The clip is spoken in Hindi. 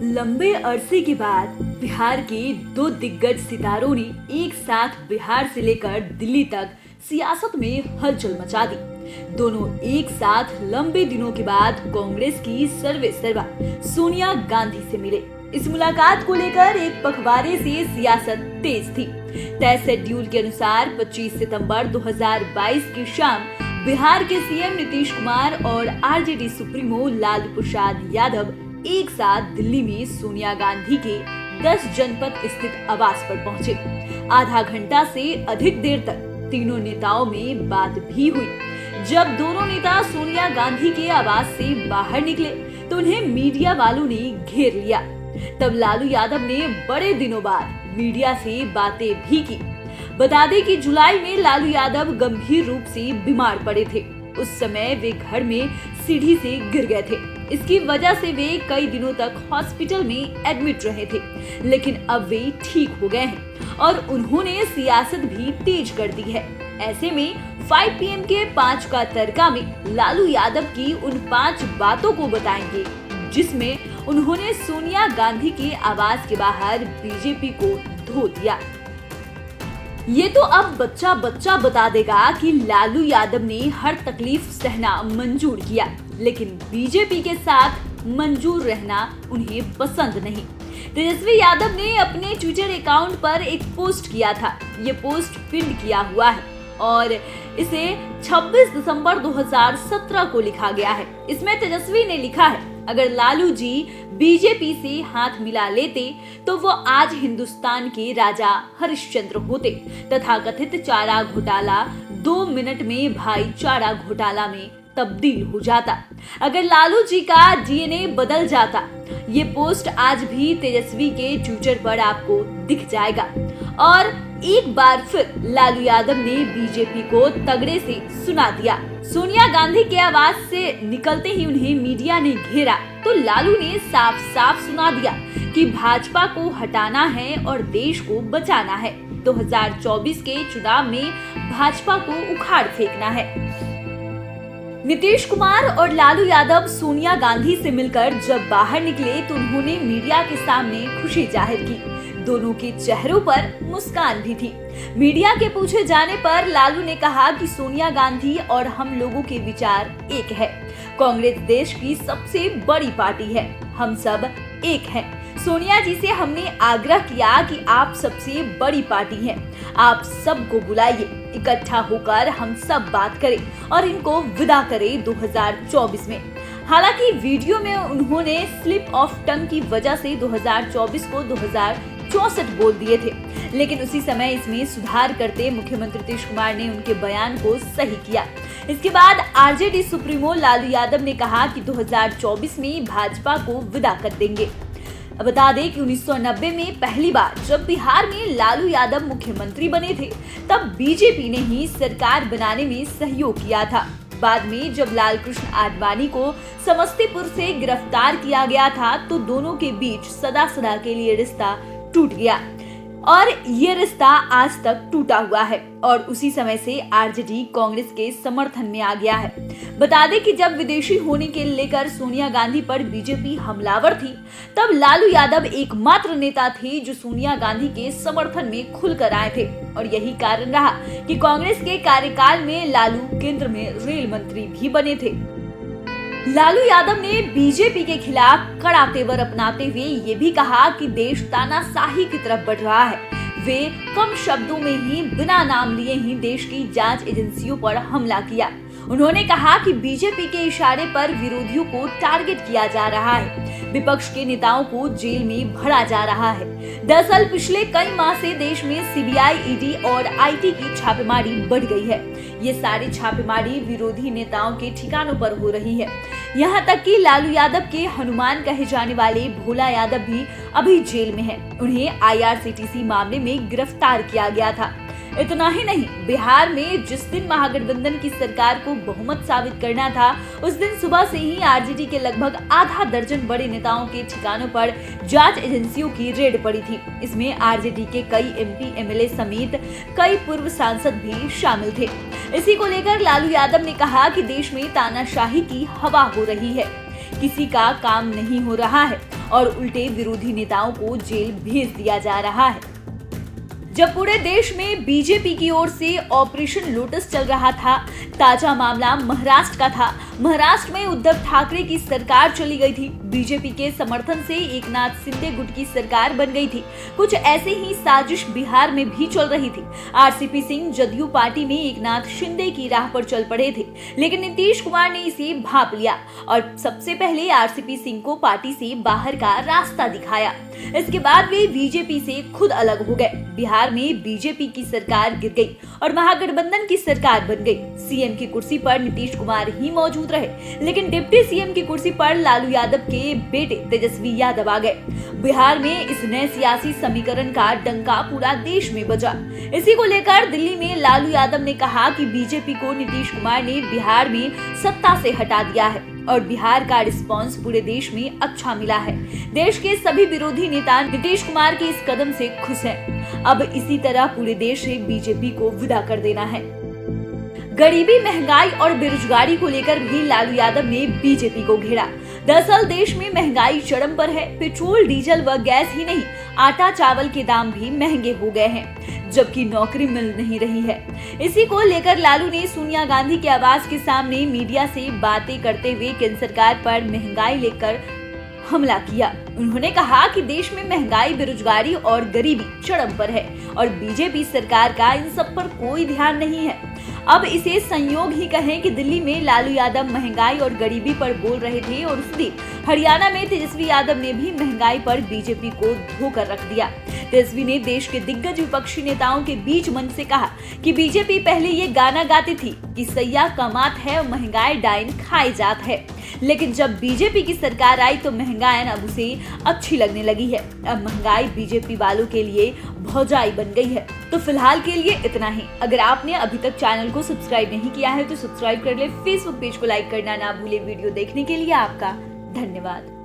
लंबे अरसे के बाद बिहार के दो दिग्गज सितारों ने एक साथ बिहार से लेकर दिल्ली तक सियासत में हलचल मचा दी। दोनों एक साथ लंबे दिनों के बाद कांग्रेस की सर्वेसर्वा सोनिया गांधी से मिले। इस मुलाकात को लेकर एक पखवाड़े से सियासत तेज थी। तय शेड्यूल के अनुसार 25 सितंबर 2022 की शाम बिहार के सीएम नीतीश कुमार और आरजेडी सुप्रीमो लालू प्रसाद यादव एक साथ दिल्ली में सोनिया गांधी के 10 जनपद स्थित आवास पर पहुंचे। आधा घंटा से अधिक देर तक तीनों नेताओं में बात भी हुई। जब दोनों नेता सोनिया गांधी के आवास से बाहर निकले तो उन्हें मीडिया वालों ने घेर लिया। तब लालू यादव ने बड़े दिनों बाद मीडिया से बातें भी की। बता दें कि जुलाई में लालू यादव गंभीर रूप से बीमार पड़े थे। उस समय वे घर में सीढ़ी से गिर गए थे। इसकी वजह से वे कई दिनों तक हॉस्पिटल में एडमिट रहे थे, लेकिन अब वे ठीक हो गए हैं और उन्होंने सियासत भी तेज कर दी है। ऐसे में 5 PM के 5 का तड़का में लालू यादव की उन 5 बातों को बताएंगे जिसमें उन्होंने सोनिया गांधी के आवास के बाहर बीजेपी को धो दिया। ये तो अब बच्चा बच्चा बता देगा कि लालू यादव ने हर तकलीफ सहना मंजूर किया, लेकिन बीजेपी के साथ मंजूर रहना उन्हें पसंद नहीं। तेजस्वी यादव ने अपने ट्विटर अकाउंट पर एक पोस्ट किया था। ये पोस्ट पिन किया हुआ है और इसे 26 दिसंबर 2017 को लिखा गया है। इसमें तेजस्वी ने लिखा है, अगर लालू जी बीजेपी से हाथ मिला लेते तो वो आज हिंदुस्तान के राजा हरिश्चंद्र होते तथा कथित चारा घोटाला 2 मिनट में भाईचारा घोटाला में तब्दील हो जाता। अगर लालू जी का DNA बदल जाता। ये पोस्ट आज भी तेजस्वी के ट्विटर पर आपको दिख जाएगा। और एक बार फिर लालू यादव ने बीजेपी को तगड़े से सुना दिया। सोनिया गांधी के आवास से निकलते ही उन्हें मीडिया ने घेरा तो लालू ने साफ साफ सुना दिया कि भाजपा को हटाना है और देश को बचाना है। 2024 के चुनाव में भाजपा को उखाड़ फेंकना है। नीतीश कुमार और लालू यादव सोनिया गांधी से मिलकर जब बाहर निकले तो उन्होंने मीडिया के सामने खुशी जाहिर की। दोनों के चेहरों पर मुस्कान भी थी। मीडिया के पूछे जाने पर लालू ने कहा कि सोनिया गांधी और हम लोगों के विचार एक है। कांग्रेस देश की सबसे बड़ी पार्टी है, हम सब एक हैं। सोनिया जी से हमने आग्रह किया कि आप सबसे बड़ी पार्टी हैं, आप सबको बुलाइए, इकट्ठा होकर हम सब बात करें और इनको विदा करें 2024 में। हालांकि वीडियो में उन्होंने स्लिप ऑफ टंग की वजह से 2024 को 2064 बोल दिए थे, लेकिन उसी समय इसमें सुधार करते मुख्यमंत्री नीतीश कुमार ने उनके बयान को सही किया। इसके बाद आरजेडी सुप्रीमो लालू यादव ने कहा कि 2024 में भाजपा को विदा कर देंगे। बता दें कि 1990 में पहली बार जब बिहार में लालू यादव मुख्यमंत्री बने थे तब बीजेपी ने ही सरकार बनाने में सहयोग किया था। बाद में जब लाल कृष्ण आडवाणी को समस्तीपुर से गिरफ्तार किया गया था तो दोनों के बीच सदा सदा के लिए रिश्ता टूट गया और ये रिश्ता आज तक टूटा हुआ है और उसी समय से आरजेडी कांग्रेस के समर्थन में आ गया है। बता दें कि जब विदेशी होने के लेकर सोनिया गांधी पर बीजेपी हमलावर थी तब लालू यादव एकमात्र नेता थे जो सोनिया गांधी के समर्थन में खुलकर आए थे और यही कारण रहा कि कांग्रेस के कार्यकाल में लालू केंद्र में रेल मंत्री भी बने थे। लालू यादव ने बीजेपी के खिलाफ कड़ा तेवर अपनाते हुए ये भी कहा कि देश तानाशाही की तरफ बढ़ रहा है। वे कम शब्दों में ही बिना नाम लिए ही देश की जांच एजेंसियों पर हमला किया। उन्होंने कहा कि बीजेपी के इशारे पर विरोधियों को टारगेट किया जा रहा है, विपक्ष के नेताओं को जेल में भरा जा रहा है। दरअसल पिछले कई माह से देश में सीबीआई, ईडी और आईटी की छापेमारी बढ़ गई है। ये सारी छापेमारी विरोधी नेताओं के ठिकानों पर हो रही है। यहाँ तक कि लालू यादव के हनुमान कहे जाने वाले भोला यादव भी अभी जेल में हैं। उन्हें IRCTC मामले में गिरफ्तार किया गया था। इतना ही नहीं, बिहार में जिस दिन महागठबंधन की सरकार को बहुमत साबित करना था उस दिन सुबह से ही आरजेडी के लगभग आधा दर्जन बड़े नेताओं के ठिकानों पर जांच एजेंसियों की रेड पड़ी थी। इसमें आरजेडी के कई MP, MLA समेत कई पूर्व सांसद भी शामिल थे। इसी को लेकर लालू यादव ने कहा कि देश में तानाशाही की हवा हो रही है, किसी का काम नहीं हो रहा है और उल्टे विरोधी नेताओं को जेल भेज दिया जा रहा है। जब पूरे देश में बीजेपी की ओर से ऑपरेशन लोटस चल रहा था, ताजा मामला महाराष्ट्र का था। महाराष्ट्र में उद्धव ठाकरे की सरकार चली गई थी। बीजेपी के समर्थन से एकनाथ शिंदे गुट की सरकार बन गई थी। कुछ ऐसे ही साजिश बिहार में भी चल रही थी। आरसीपी सिंह जदयू पार्टी में एकनाथ शिंदे की राह पर चल पड़े थे, लेकिन नीतीश कुमार ने इसे भांप लिया और सबसे पहले आरसीपी सिंह को पार्टी से बाहर का रास्ता दिखाया। इसके बाद वे बीजेपी से खुद अलग हो गए। बिहार में बीजेपी की सरकार गिर गई और महागठबंधन की सरकार बन गई। सीएम की कुर्सी पर नीतीश कुमार ही मौजूद रहे, लेकिन डिप्टी सीएम की कुर्सी पर लालू यादव के बेटे तेजस्वी यादव आ गए। बिहार में इस नए सियासी समीकरण का डंका पूरा देश में बजा। इसी को लेकर दिल्ली में लालू यादव ने कहा कि बीजेपी को नीतीश कुमार ने बिहार में सत्ता से हटा दिया है और बिहार का रिस्पांस पूरे देश में अच्छा मिला है। देश के सभी विरोधी नेता नीतीश कुमार के इस कदम से खुश हैं। अब इसी तरह पूरे देश से बीजेपी को विदा कर देना है। गरीबी, महंगाई और बेरोजगारी को लेकर भी लालू यादव ने बीजेपी को घेरा। दरअसल देश में महंगाई चरम पर है। पेट्रोल, डीजल व गैस ही नहीं, आटा चावल के दाम भी महंगे हो गए हैं, जबकि नौकरी मिल नहीं रही है। इसी को लेकर लालू ने सोनिया गांधी के आवास के सामने मीडिया से बातें करते हुए केंद्र सरकार पर महंगाई लेकर हमला किया। उन्होंने कहा कि देश में महंगाई, बेरोजगारी और गरीबी चरम पर है और बीजेपी सरकार का इन सब पर कोई ध्यान नहीं है। अब इसे संयोग ही कहें कि दिल्ली में लालू यादव महंगाई और गरीबी पर बोल रहे थे और उस दिन हरियाणा में तेजस्वी यादव ने भी महंगाई पर बीजेपी को धोकर रख दिया। तेजस्वी ने देश के दिग्गज विपक्षी नेताओं के बीच मंच से कहा कि बीजेपी पहले ये गाना गाती थी कि सैया कमात है और महंगाई डाइन खाई जात है, लेकिन जब बीजेपी की सरकार आई तो महंगाई अब उसे अच्छी लगने लगी है। अब महंगाई बीजेपी वालों के लिए भौजाई बन गई है। तो फिलहाल के लिए इतना ही। अगर आपने अभी तक चैनल को सब्सक्राइब नहीं किया है तो सब्सक्राइब कर ले। फेसबुक पेज को लाइक करना ना भूले। वीडियो देखने के लिए आपका धन्यवाद।